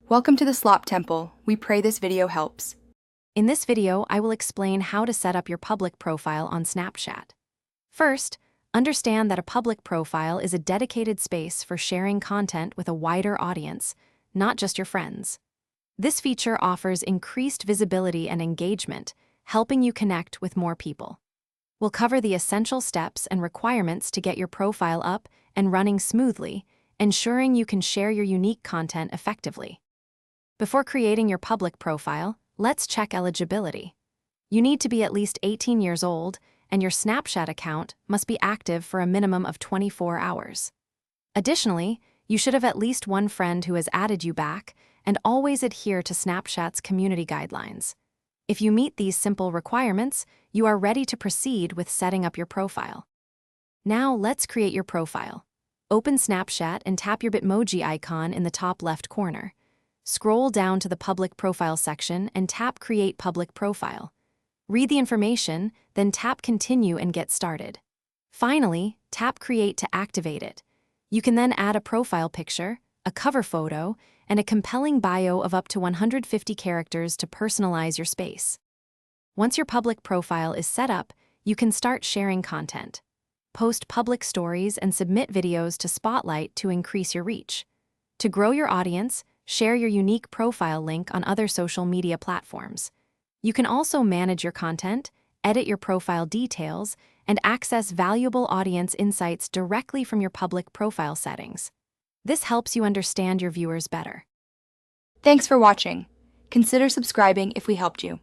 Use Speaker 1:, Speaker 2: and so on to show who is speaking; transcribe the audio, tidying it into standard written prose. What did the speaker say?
Speaker 1: Welcome to the Slop Temple. We pray this video helps.
Speaker 2: In this video, I will explain how to set up your public profile on Snapchat. First, understand that a public profile is a dedicated space for sharing content with a wider audience, not just your friends. This feature offers increased visibility and engagement, helping you connect with more people. We'll cover the essential steps and requirements to get your profile up and running smoothly, ensuring you can share your unique content effectively. Before creating your public profile, let's check eligibility. You need to be at least 18 years old, and your Snapchat account must be active for a minimum of 24 hours. Additionally, you should have at least one friend who has added you back, and always adhere to Snapchat's community guidelines. If you meet these simple requirements, you are ready to proceed with setting up your profile. Now let's create your profile. Open Snapchat and tap your Bitmoji icon in the top left corner. Scroll down to the Public Profile section and tap Create Public Profile. Read the information, then tap Continue and get started. Finally, tap Create to activate it. You can then add a profile picture, a cover photo, and a compelling bio of up to 150 characters to personalize your space. Once your public profile is set up, you can start sharing content. Post public stories and submit videos to Spotlight to increase your reach. To grow your audience, share your unique profile link on other social media platforms. You can also manage your content, edit your profile details, and access valuable audience insights directly from your public profile settings. This helps you understand your viewers better.
Speaker 1: Thanks for watching. Consider subscribing if we helped you.